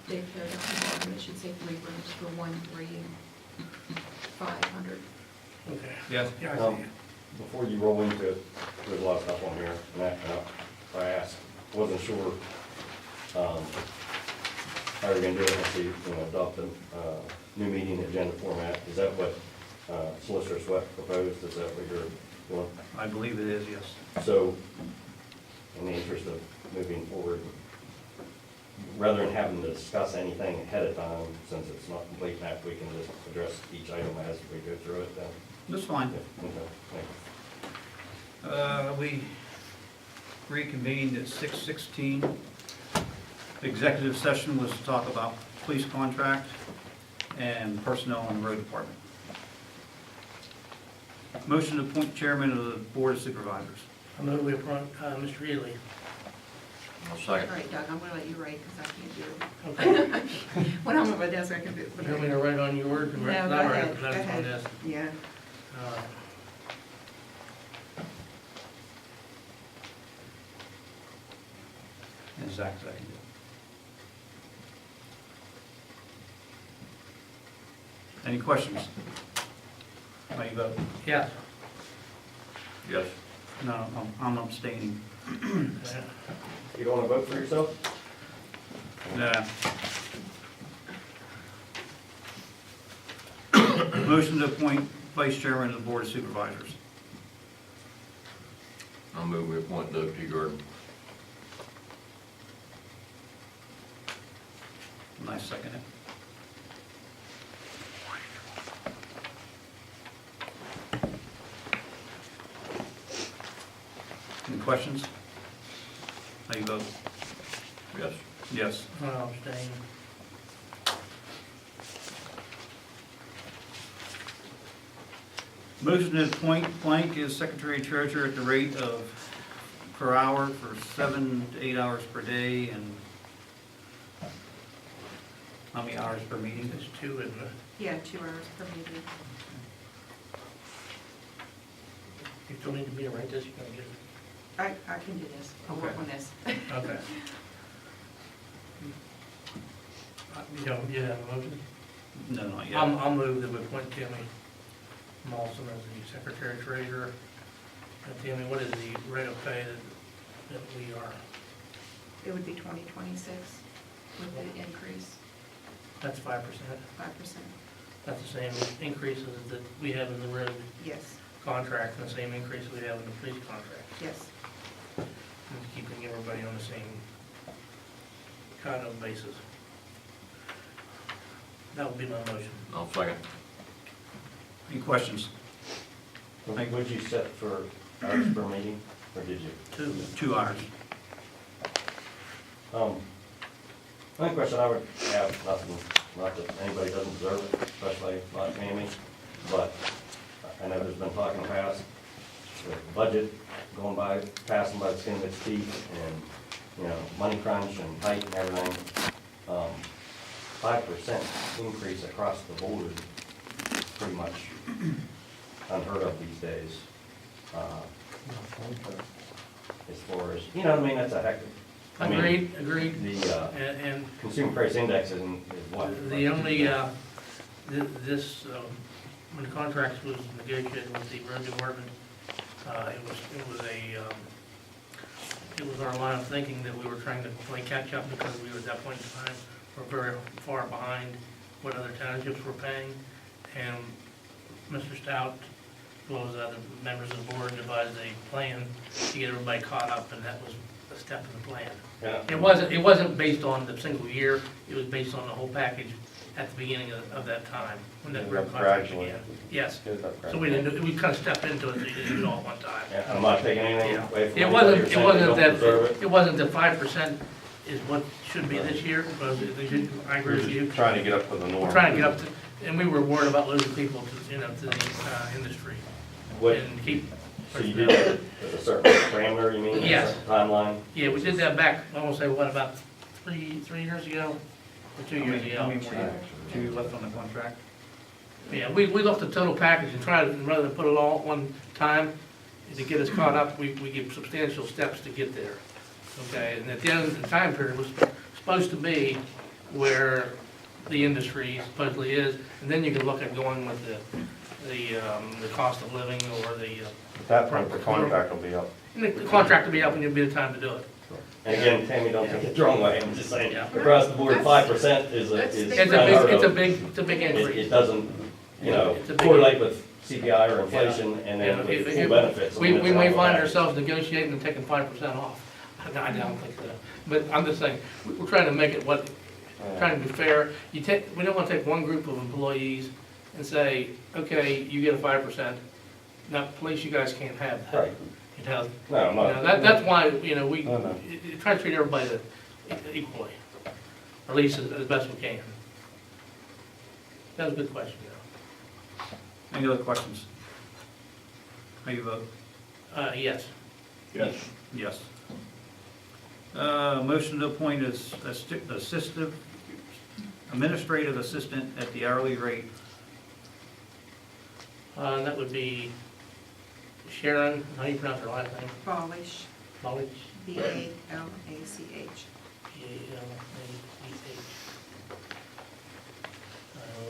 daycare down the bottom, it should say 3 rooms for 1,300,500. Okay. Yes. Yeah, I see it. Before you roll into it, there's a lot of stuff on here, and I asked, wasn't sure, how you're gonna do it, if you adopt a, new meeting agenda format. Is that what, Solicitor Sweat proposed? Is that what you're doing? I believe it is, yes. So, in the interest of moving forward, rather than having to discuss anything ahead of time, since it's not complete map, we can just address each item as we go through it then. That's fine. Yeah, okay, thank you. We reconvened at 6:16. The executive session was to talk about police contract and personnel in the road department. Motion to appoint chairman of the board of supervisors. I move we appoint Mr. Ely. I'll All right, Doug, I'm gonna let you write, because I can't do it. Okay. When I'm on my desk, I can do it. You want me to write on yours and write No, that, go or ahead, that's go on ahead. this? Yeah. And Zach seconded. Any questions? How you vote? Yes. Yes. No, I'm abstaining. Yeah. You don't wanna vote for yourself? Nah. Motion to appoint vice chairman of the board of supervisors. I'll move we appoint Doug T. Gordon. And I second it. Any questions? How you vote? Yes. Yes. I'll abstain. Motion to appoint blank as secretary treasurer at the rate of per hour for 7 to 8 hours per day, and how many hours per meeting? There's two, isn't it? Yeah, 2 hours per meeting. You still need me to write this? You gotta get I can do this. I'll work Okay. on this. it. Okay. You have a motion? No, not yet. I'll move that we appoint Tammy Mawson as the secretary treasurer. And Tammy, what is the rate of pay that we are? It would be 2026 with the increase, That's 5%. 5%. That's the same increases that we have in the road Yes, contract and the same increase we have in the police contract. yes. And keeping everybody on the same kind of basis. That would be my motion. I'll second. Any questions? Would you set for hours per meeting, or did you? 2. 2 hours. One question I would have, not that anybody doesn't deserve it, especially not Tammy, but I know there's been talk in the past, with the budget going by, passing by the skin of its teeth, and, money crunch and height and everything. 5% increase across the board is pretty much unheard of these days. As far as, that's a heck of, Agreed. the And consumer price index is what? the only, this, when the contract was negotiated with the road department, it was our line of thinking that we were trying to play catch up because we were at that point in time, were very far behind what other townships were paying. And Mr. Stout, as well as other members of the board, devised a plan to get everybody caught up, and that was a step in the plan. Yeah. It wasn't based on the single year, it was based on the whole package at the beginning of that time, when that real contract began. Yes, so we kind of stepped into it, so you didn't do it all at one time. Yeah, I'm not taking anything Yeah. away from It anybody. wasn't, You're it saying wasn't you don't deserve it. it wasn't the 5% is what should be this year, because I agree with you. Trying to get up to the norm. We're trying to get up to, and we were worried about losing people to the industry. What, And keep. so you did it with a certain parameter, you mean? a Yes. certain Timeline? Yeah, we did that back, I want to say, what, about three years ago? Or 2 years How ago? many more you left on the contract? Yeah, we looked at the total package and tried, rather than put it all at one time, to get us caught up, we give substantial steps to get there. Okay, and at the end of the time period was supposed to be where the industry supposedly is, and then you can look at going with the cost of living or the, At that point, the contract will be up. and the contract will be up and it'll be the time to do it. And again, Tammy, don't take it the wrong way, I'm just saying, Yeah. across the board, 5% is That's is big. It's a unheard big, of. it's a big It increase. doesn't, you know, It's a big- correlate with CPI or inflation, and Yeah, then it- with it- full benefits. I We mean, it's may all find that. ourselves negotiating and taking 5% off. I don't think so. But I'm just saying, we're trying to make it what, trying to be fair. We don't want to take one group of employees and say, okay, you get a 5%. Now, police, you guys can't have that. Right, You know, no, I'm not. that's why, you know, we No, no. try to treat everybody equally, or at least as best we can. That was a good question, though. Any other questions? How you vote? Yes. Yes. Yes. Motion to appoint as administrative assistant at the hourly rate. That would be Sharon, how do you pronounce her last name? Balish, Balish? B-A-L-A-C-H. B-A-L-A-C-H.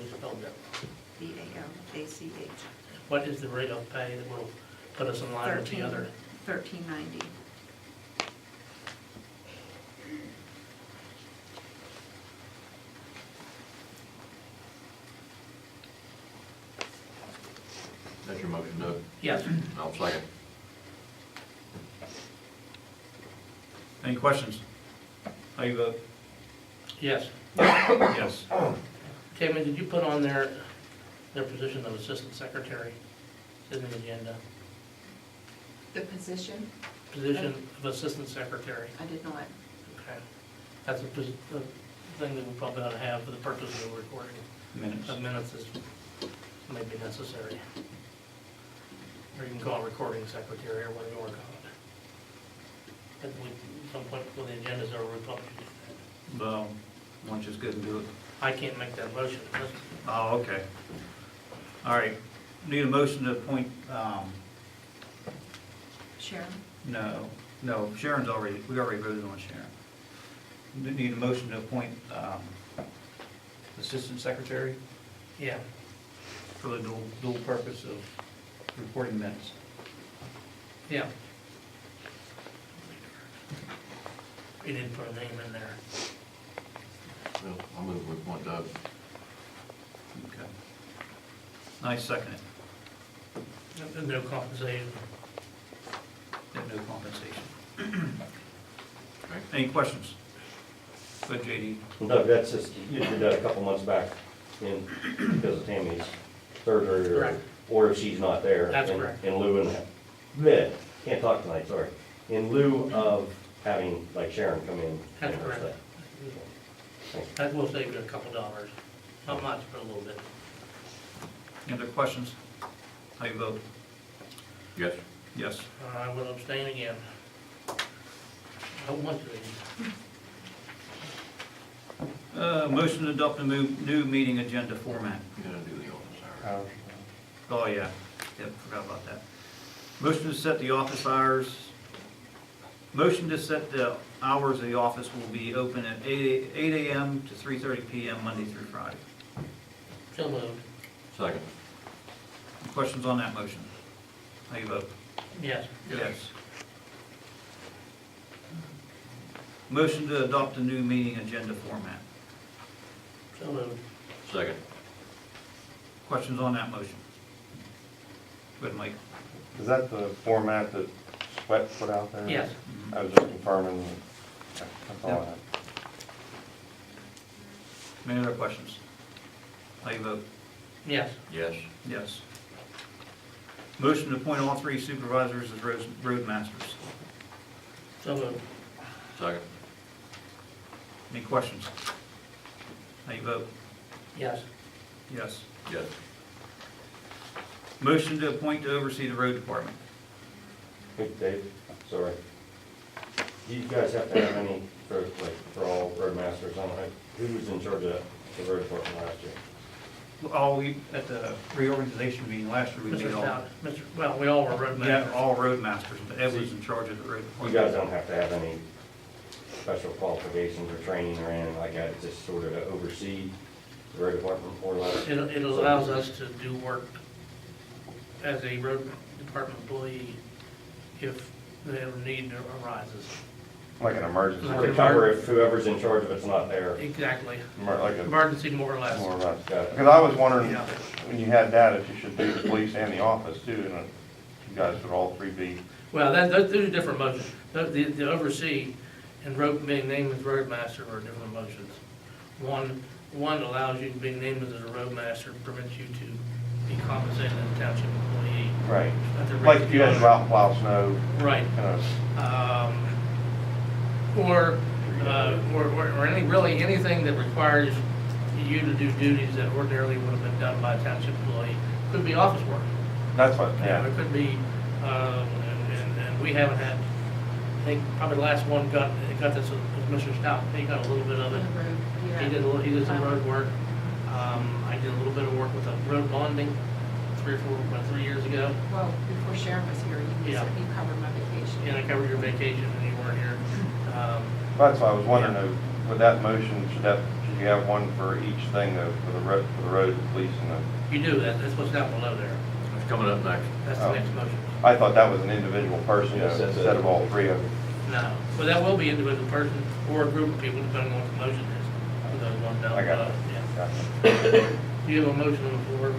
We spelled that. B-A-L-A-C-H. What is the rate of pay that will put us in line with the other? $13.90. That's your motion, Doug? Yes. I'll second. Any questions? How you vote? Yes. Yes. Tammy, did you put on their position of assistant secretary? It's in the agenda. The position, Position of assistant secretary. I did not. Okay. That's a thing that we probably ought to have for the purpose of the recording. Minutes. Of minutes is maybe necessary. Or you can call it recording secretary or whatever you want to call it. At some point when the agenda's over, we probably should do that. Well, why don't you just go and do it? I can't make that motion. Oh, okay. All right. Need a motion to appoint, Sharon? no, Sharon's already, we already voted on Sharon. Need a motion to appoint assistant secretary Yeah. for the dual purpose of reporting minutes. Yeah. We didn't put a name in there. Well, I'll move with one, Doug. Okay. I second it. No compensation. At no compensation. Okay. Any questions? Good, JD. Doug, that's just, you did that a couple months back in, because of Tammy's surgery, Correct. or if she's not there. That's in- correct. In lieu of, bleh, can't talk tonight, sorry. In lieu of having, like Sharon come in. That's and correct. stuff. Thanks. That will save you a couple dollars. Not much, but a little bit. Any other questions? How you vote? Yes. Yes. I will abstain again. I don't want to. Motion to adopt a new meeting agenda format. You gotta do the office hours. Oh, yeah. Yep, forgot about that. Motion to set the office hours. Motion to set the hours of the office will be open at 8 a.m. to 3:30 p.m. Monday through Friday. So moved. Second. Questions on that motion? How you vote? Yes. Yes. Motion to adopt a new meeting agenda format. So moved. Second. Questions on that motion? Go ahead, Mike. Is that the format that Sweat put out there? Yes. I was just confirming, that's all I had. Any other questions? How you vote? Yes. Yes. Yes. Motion to appoint all three supervisors as roadmasters. So moved. Second. Any questions? How you vote? Yes. Yes. Yes. Motion to appoint to oversee the road department. Hey, Dave, sorry. Do you guys have to have any, for all roadmasters, I don't know, who was in charge of the road department last year? At the reorganization meeting last year, we Mr. made all, Stout, well, we all were roadmasters. yeah, all roadmasters, but Ed was in charge of the road You department. guys don't have to have any special qualifications or training or anything like that, it's just sort of to oversee the road department more or less. It allows us to do work as a road department employee if the need arises. Like an emergency, Like To cover if whoever's in charge of it's not there. Exactly. like a, Emergency, more or less. more or less. Got it. Because I was wondering, Yeah. when you had that, if you should do the police and the office too, and you guys would all three be, Well, those are different motions. The oversee and road, being named as roadmaster are different motions. One allows you, being named as a roadmaster prevents you to be compensated as a township employee. right. at the rate Like if you had to of- go out and plow snow, Right. kind of, Or anything that requires you to do duties that ordinarily would have been done by a township employee. Could be office work. that's what, Yeah, yeah. it could be, and we haven't had, I think probably the last one got this was Mr. Stout. He got a little bit of it. He did some road work. I did a little bit of work with road bonding 3 years ago. Well, before Sharon was here, you Yeah. covered my vacation. And I covered your vacation and you weren't here. That's why I was wondering, with that motion, should you have one for each thing, for the road, the police and the, You do, that's what's down below there. It's coming up next. That's the Oh. next motion. I thought that was an individual person Yes, that's instead it. of all three of them. No, but that will be individual person or a group of people, depending on what the motion is. For those ones down I got below, it. yeah. Gotcha. Do you have a motion on the floor?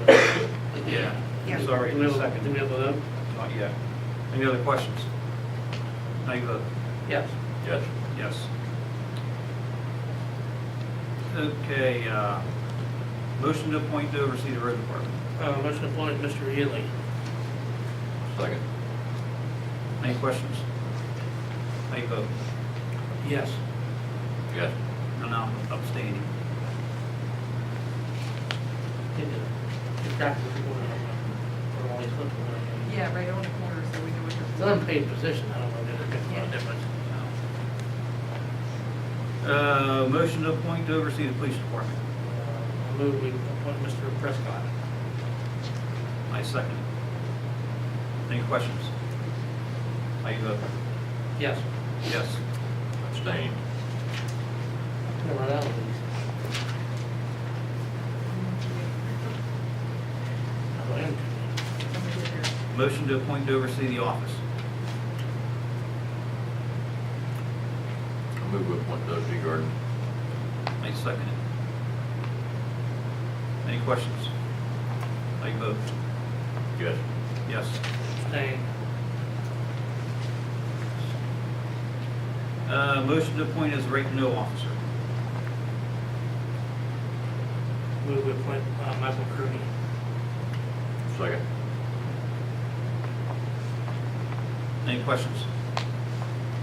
for- Yeah. Yeah. Sorry, Do we have a second. do we have a vote? Not yet. Any other questions? How you vote? Yes. Yes. Yes. Okay, motion to appoint to oversee the road department. Motion to appoint Mr. Healy. Second. Any questions? How you vote? Yes. Yes. No, no, abstaining. Keep track of the people that are always looking for it. Yeah, right on the corner, so we know what It's you're. an unpaid position, I don't know if there's a lot of difference. Motion to appoint to oversee the police department. I move we appoint Mr. Prescott. I second. Any questions? How you vote? Yes. Yes. Abstain. We'll run out of these. I'll go in. Motion to appoint to oversee the office. I move we appoint Doug G. Gordon. I second it. Any questions? How you vote? Yes. Yes. Abstain. Motion to appoint as rate no officer. Move we appoint Michael Crooney. Second. Any questions?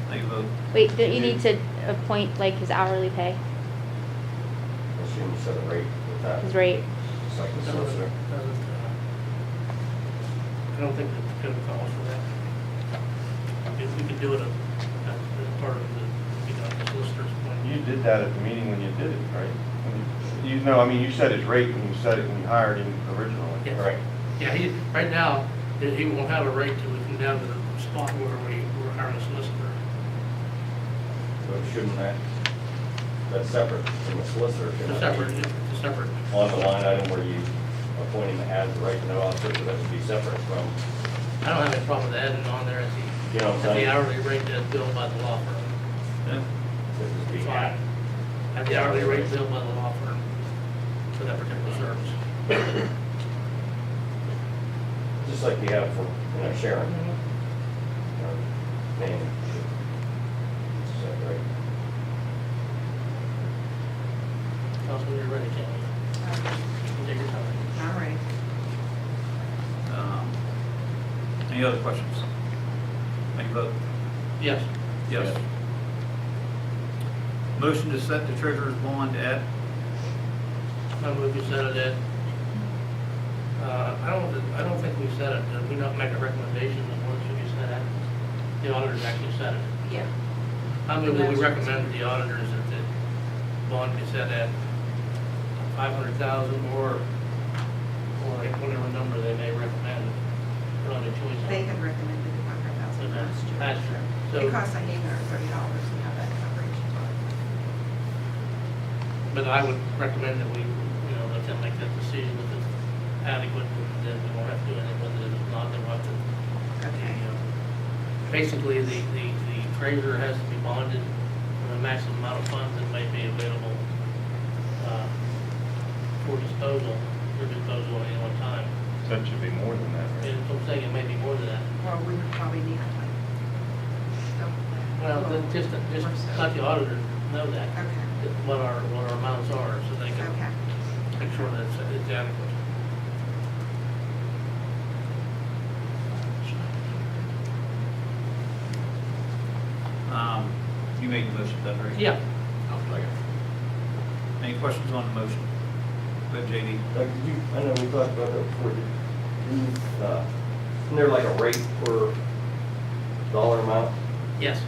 How you vote? Wait, don't you need to appoint like his hourly pay, I assume you set a rate with that, his rate? just like the Doesn't, solicitor. I don't think the code calls for that. If we could do it as part of the solicitor's You appointment. did that at the meeting when you did it, right? You know, I mean, you said his rate when you said it, when you hired him originally. Yes. Right. Yeah, right now, he won't have a rate till we come down to the spot where we're hiring a solicitor. So shouldn't that's separate from the solicitor, shouldn't It's that separate, be it's separate. on the line item where you appoint him as the right to know officer, so that would be separate from, I don't have any problem with adding on there you know what I'm at the saying? hourly rate that's billed by the law firm. Yeah. This is the Fine. At the hourly rate billed by the law firm for that particular service. Just like we have for, Sharon. Name. Is that right? Tell us when you're ready, Tammy. You can take your time. All right. Any other questions? How you vote? Yes. Yes. Motion to set the treasurer's bond at, I move you set it at, I don't think we set it, did we not make a recommendation of what should be set at? The auditors actually set it. Yeah. I move that we recommend to the auditors that the bond be set at 500,000 or whatever number they may recommend. Put on their choice. They had recommended $100,000 last year. Last year. So- It costs $830 to have that but I would recommend that we, you know, let them make that decision if it's adequate, and then we won't have to do anything with it. If it's not, then we'll have to. Okay. Basically, the treasurer has to be bonded for the maximum amount of funds that may be available for disposal, at any one time. So it should be more than that, right? And I'm saying it may be more than that. Well, we would probably need to. Well, then just let the auditor know that, Okay, what our amounts are, so they can okay. make sure that it's adequate. You made the motion, is that right? Yeah. I'll second. Any questions on the motion? Go ahead, JD. Doug, did you, I know we talked about that before, isn't there like a rate per dollar amount? Yes.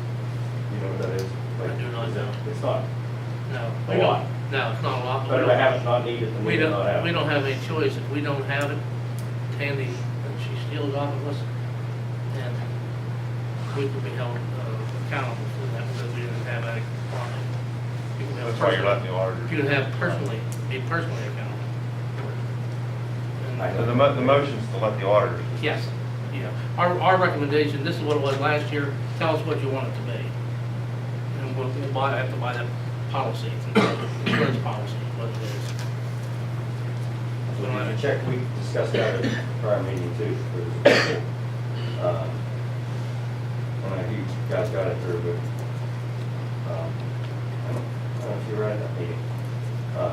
You know what that is? Like, I do not know. It's not, No. A We don't- lot. No, it's not a lot. better to have it not needed than We need it not have it. we don't have any choice. If we don't have it, Tandy, and she steals off of us, and we could be held accountable for that because we didn't have adequate quantity. You can have That's why you're personally- letting the auditors. You can have be personally accountable. I And- So the motion's to let the auditors. Yes, yeah. Our recommendation, this is what it was last year, tell us what you want it to be. And we'll have to buy that policy, insurance policy, what it is. So did you check, we discussed that at the prior meeting too, for the, I don't know if you guys got it through, but, I don't know if you were at that meeting.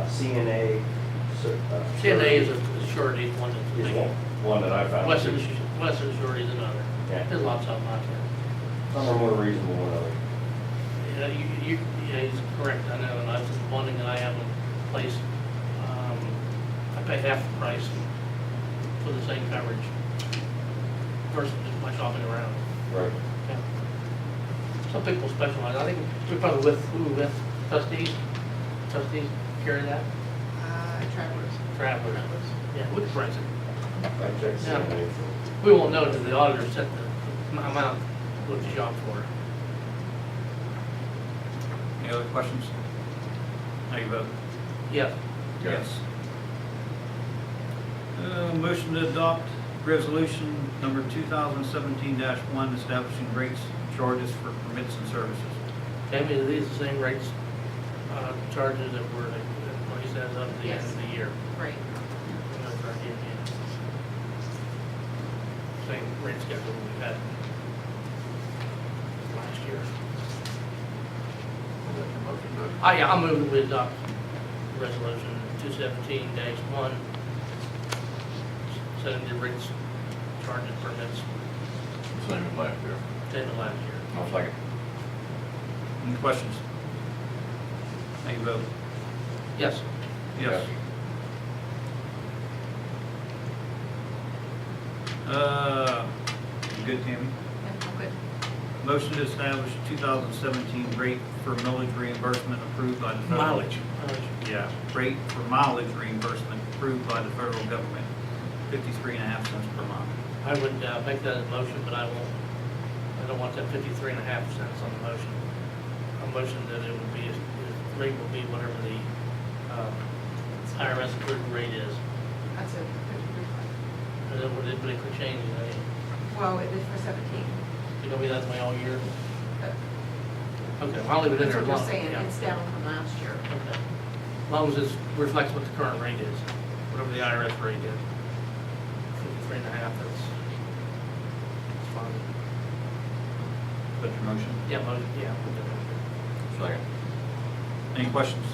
CNA, CNA is a surety, one that's is big. one that I found. Western surety is another. Yeah. There's lots of them out there. Some are more reasonable than others. Yeah, yeah, he's correct, I know, and that's the bonding that I have in place. I pay half the price for the same coverage versus just my shopping around. Right. Yeah. Some people specialize, I think we're probably with trustees carry that, Travelers. travelers, yeah, we can price it. I checked Yeah. CNA. We won't know until the auditor set the amount what you shop for. Any other questions? How you vote? Yes. Yes. Motion to adopt resolution number 2017-1 establishing rates and charges for permits and services. Tammy, are these the same rates, charges that were, what he says up to the end Yes. of the year? Right. That's right, yeah. Same rate schedule we had last year. Yeah, I'll move that we adopt resolution 217-1, setting the rates, charges, permits, Same as last year. same as last year. I'll second. Any questions? How you vote? Yes. Yes. You good, Tammy? Yeah, I'm good. Motion to establish 2017 rate for millage reimbursement approved by the federal. Mileage. Yeah, rate for mileage reimbursement approved by the federal government, 53.5 cents per mile. I would make that a motion, but I don't want that 53.5 cents on the motion. A motion that it would be, the rate will be whatever the IRS approved rate is. That's it. And then would it could change, Well, it is for 17. you know, be that way all year? Okay, well, I'll leave it in That's there. what as you're long- saying, yeah. it's down from last year. Okay. As long as it reflects what the current rate is, whatever the IRS rate is. 53.5, that's fine. That's your motion? Yeah, motion, yeah. Second. Any questions?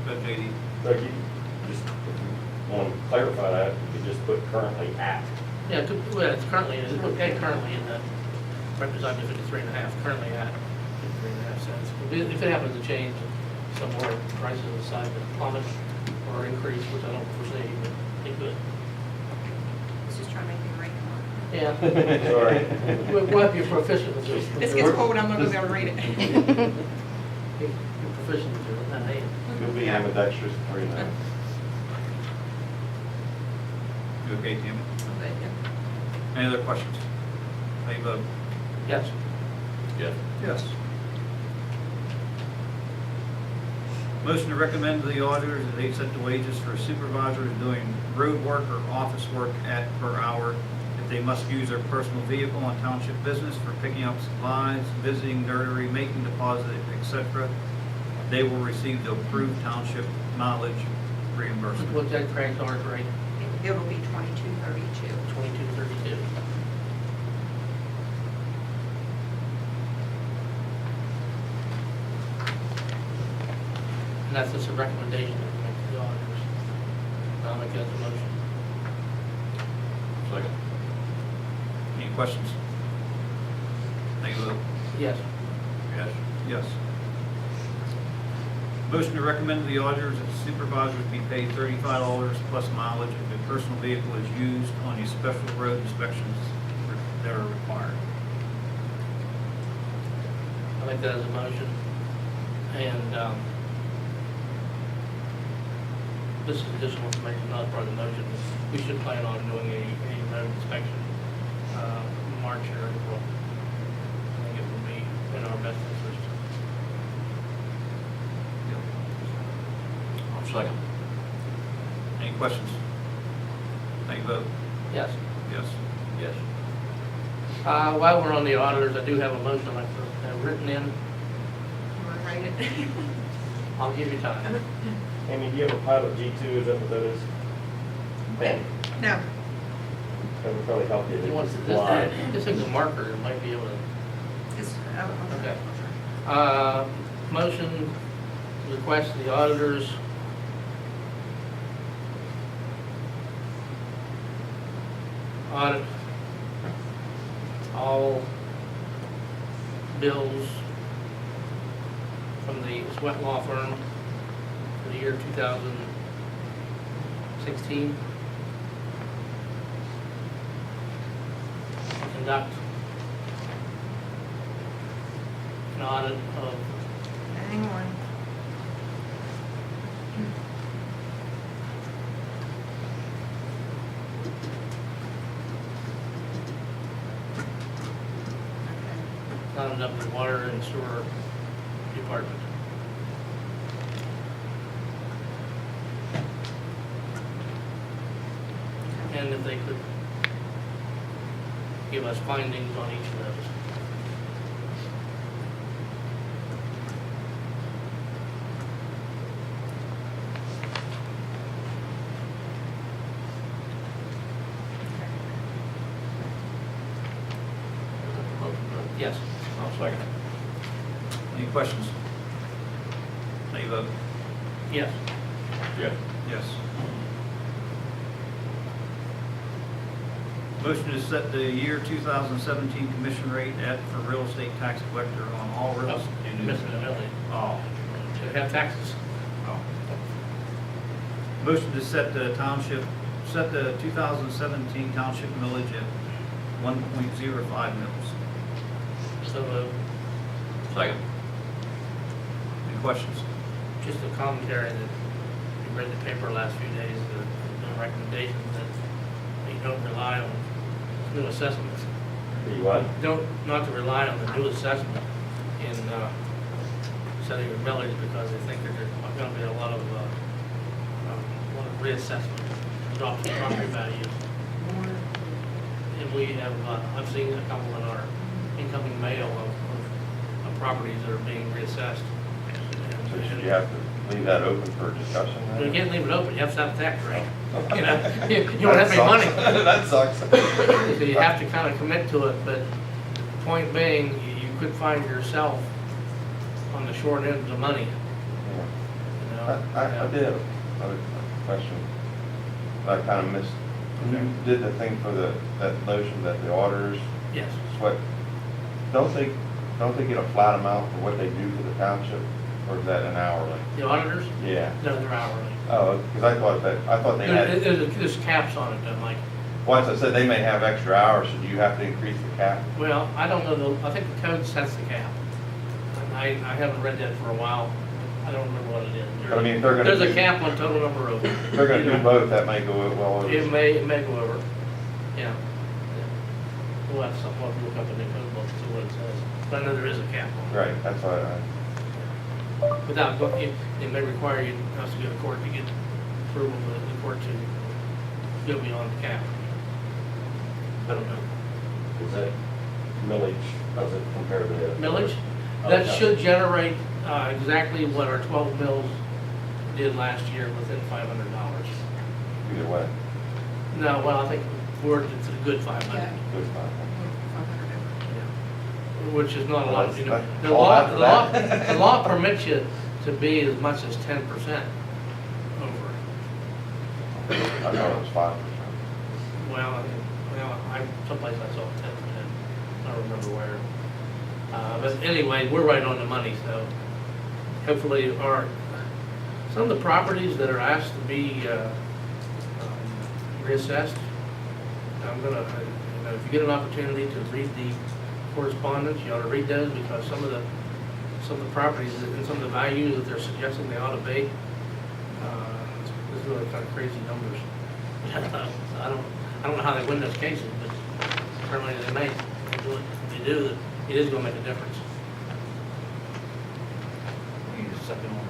Go ahead, JD. Doug, you just, if you want to clarify that, you could just put currently at. Yeah, well, it's currently, currently in the, represented 53.5, currently at 53.5 cents. If it happens to change, some more prices decide to plummet or increase, which I don't foresee, but it could. It's just trying to make me rate more. Yeah. Sorry. We'll have you proficient with this. This gets cold, I'm not gonna be able to read it. You're proficient with it, not hand. You'll be ambidextrous for you now. You okay, Tammy? Okay, yeah. Any other questions? How you vote? Yes. Yes. Yes. Motion to recommend to the auditors that they set the wages for supervisors doing road work or office work at per hour. If they must use their personal vehicle on township business for picking up supplies, visiting nursery, making deposit, etc., they will receive the approved township mileage reimbursement. What's that cranked hours rate? It will be 2232. 2232. And that's just a recommendation that we make to the auditors. I'll make that the motion. Second. Any questions? Take a vote. Yes. Yes. Yes. Motion to recommend to the auditors that the supervisors be paid $35 plus mileage if a personal vehicle is used on these special road inspections that are required. I make that as a motion. And this is additional information, not part of the motion. We should plan on doing a road inspection March or April. I think it would be in our best interest. I'll second. Any questions? How you vote? Yes. Yes. Yes. While we're on the auditors, I do have a motion I'd like to have written in. You want to write it? I'll give you time. Amy, do you have a pilot G2, is that what that is? Ben, No. that would probably help you. if You it want was this, live. this is a marker, it might be able to. It's, oh, Okay. Motion, request the auditors audit all bills from the Sweat Law Firm for the year 2016. Conduct an audit of hang on. Okay. not enough the water and sewer department. And if they could give us findings on each of those. Motion, right? Yes. I'll second. Any questions? How you vote? Yes. Yes. Yes. Motion to set the year 2017 commission rate at for real estate tax collector on all real estate. Missing the building. Oh. To have taxes. Oh. Motion to set the 2017 township millage at 1.05 mils. So Second. Any questions? just a commentary that we read the paper last few days, the recommendations that you don't rely on new assessments. You what? Not to rely on the new assessment in setting your millage because they think that there's going to be a lot of reassessment, drops in property values. And we have, I've seen a couple in our incoming mail of properties that are being reassessed. So should you have to leave that open for discussion then? You can't leave it open, you have to have the tax rate. Oh. You know, you don't have any money. That sucks. So you have to kind of commit to it, but the point being, you could find yourself on the short end of the money. You know? I did have another question. I kind of missed. Okay. You did the thing for that notion that the auditors Yes. sweat. Don't they get a flat amount for what they do for the township, or is that an hourly? The auditors? Yeah. No, they're hourly. Oh, because I thought they had. There's caps on it, though, Mike. Once I said they may have extra hours, so do you have to increase the cap? Well, I don't know, I think the code sets the cap. I haven't read that for a while. I don't remember what it is. But I mean, if they're gonna There's a do- cap on total number of. If they're gonna do both, that may go well over. It may go over, yeah. We'll have to look up in the code book to see what it says. But I know there is a cap on it. Right, that's why without, it may require you, us to go to court to get approval of the court to go beyond the cap. I don't know. Is that millage, how's it compared to the? Millage? Oh, That yeah. should generate exactly what our 12 mills did last year within $500. Either way, No, well, I think we're, it's a good 500. Yeah. good fine. Yeah. Which is not a lot, you know. The All law, after the law, that. the law permits you to be as much as 10% over. I thought it was 5%. Well, someplace I saw 10%. I don't remember where. But anyway, we're right on the money, so hopefully some of the properties that are asked to be reassessed, I'm gonna, if you get an opportunity to read the correspondence, you ought to read those, because some of the properties and some of the values that they're suggesting they ought to be, it's really kind of crazy numbers. I don't know how they win those cases, but certainly they may. If they do, it is gonna make a difference. You just second on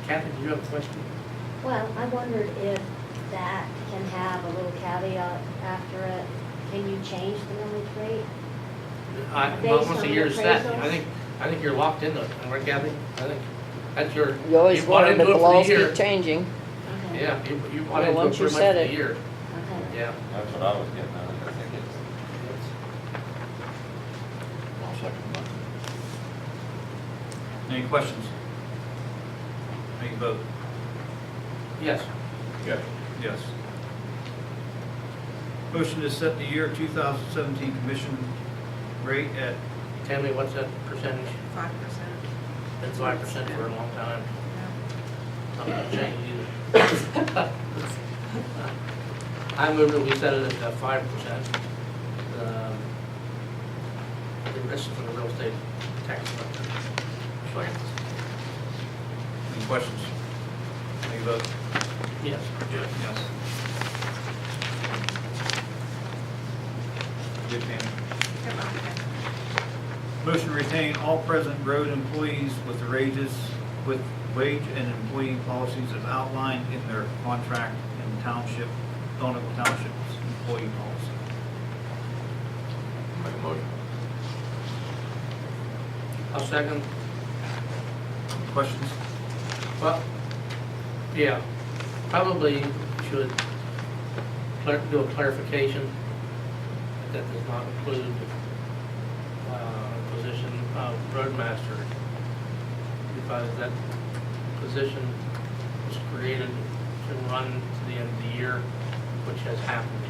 Kathy, do you have a question? Well, I wondered if that can have a little caveat after it. Can you change the millage rate? Based Once a on year is set, appraisals? I think you're locked into it, right, Kathy? I think that's your. You always bought wonder, but into the it for laws year. keep changing. Okay. Yeah, you bought Well, into it once you pretty much set for it. the year. Okay. Yeah. That's what I was getting at. I think it's, I'll second that. Any questions? How you vote? Yes. Yes. Yes. Motion to set the year 2017 commission rate at Tammy, what's that percentage? 5%. Been 5% for a long time. Yeah. Not gonna change either. I move that we set it at 5%. The rest is from the real estate tax collector. second. Any questions? How you vote? Yes. Yes. Good, Tammy. Yep, okay. Motion to retain all present road employees with the with wage and employee policies as outlined in their contract and Donegal Township's employee policy. Make a motion. I'll second. Questions? Well, yeah, probably should do a clarification that does not include position of roadmaster, because that position was created to run to the end of the year, which has happened.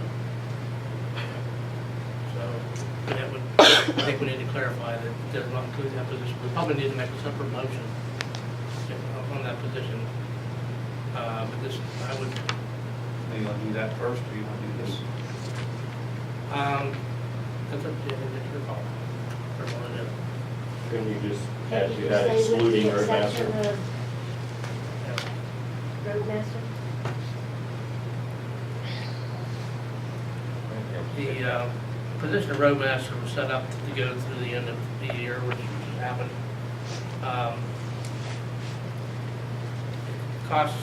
So that would, I think we need to clarify that it does not include that position. We probably need to make a separate motion on that position. But this, I would, Do you want to do that first, or you want to do this? that's up to you, that's your call. Whatever you wanna do. Can you just Can add you to just that say with excluding the exception roadmaster? of Yeah. roadmaster? The position of roadmaster was set up to go through the end of the year, which happened. The cost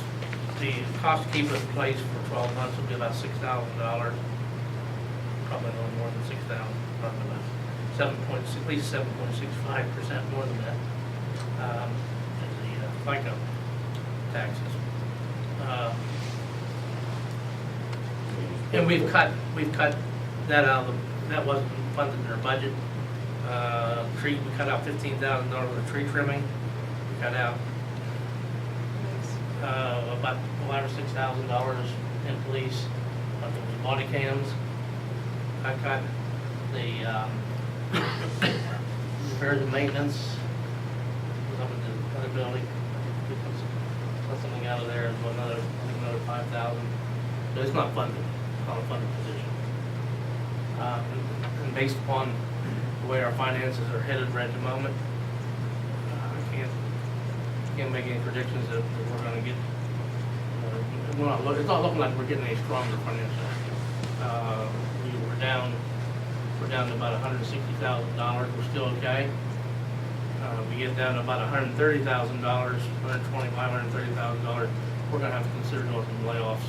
to keep it in place for 12 months would be about $6,000. Probably no more than 6,000, probably about 7.6, at least 7.65% more than that. As the FICA taxes. And we've cut that out of that wasn't funded in our budget. We cut out $15,000 of tree trimming. We cut out about $5,000 or $6,000 in police, the body cams. I cut the repairs and maintenance up in the other building. We cut something out of there, and another 5,000. So it's not funded, it's not a funded position. And based upon the way our finances are headed right at the moment, I can't make any predictions that we're gonna get, it's not looking like we're getting any stronger financially. We're down to about $160,000, we're still okay. we get down to about $130,000, $130,000, we're gonna have to consider doing some layoffs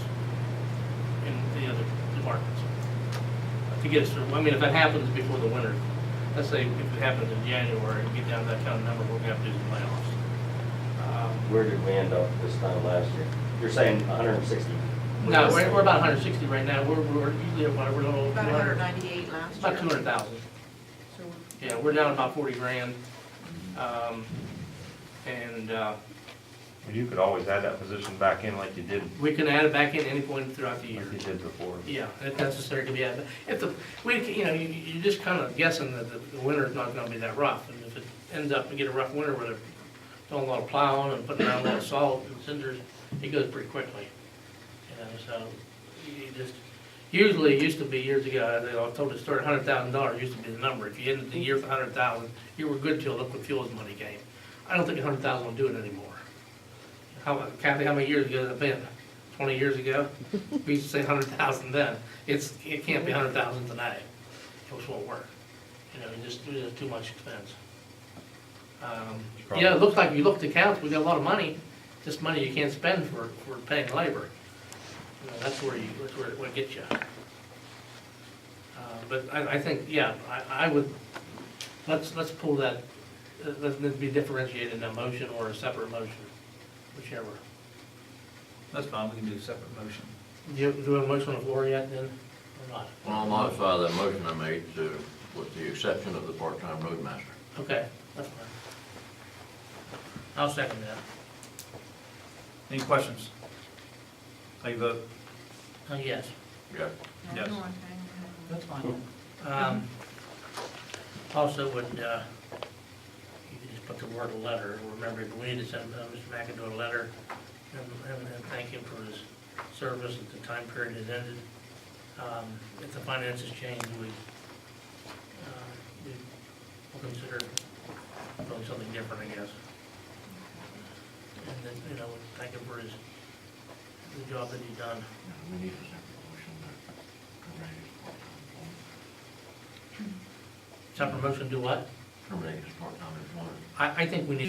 in the other departments. To get us through, I mean, if that happens before the winter, let's say if it happens in January, and get down to that kind of number, we're gonna have to do some layoffs. Where did we end up this time last year? You're saying 160? No, we're about 160 right now, we're usually about, we're a little. About 198 last year. About 200,000. So Yeah, we're down about 40 grand. And You could always add that position back in like you did, we can add it back in any point throughout the year. like you did before. Yeah, if necessary to be added. If the, you're just kind of guessing that the winter's not gonna be that rough. And if it ends up, we get a rough winter where they're doing a lot of plowing and putting down a lot of salt and cinders, it goes pretty quickly. So you just, usually it used to be years ago, I was told to start $100,000 used to be the number. If you ended the year with 100,000, you were good till liquid fuels money came. I don't think 100,000 will do it anymore. Kathy, how many years ago has it been? 20 years ago? We used to say 100,000 then. It can't be 100,000 today. It just won't work. It's just too much expense. Yeah, it looks like if you look at the accounts, we got a lot of money, just money you can't spend for paying labor. That's where it gets you. But I think, yeah, I would, let's pull that, let it be differentiated in a motion or a separate motion, whichever. That's fine, we can do a separate motion. Do you have a motion on the floor yet then, or not? Well, I'll modify that motion I made to, with the exception of the part-time roadmaster. Okay, that's fine. I'll second that. Any questions? How you vote? Yes. Yeah. Yes. That's fine. Also, would, you could just put the word letter, remember, we need to send Mr. McAdoo a letter and thank him for his service at the time period it ended. If the finances change, we'll consider doing something different, I guess. And then, thank him for the job that he's done. We need a separate motion to raise part-time employment. Separate motion, do what? Terminate his part-time employment. I think we need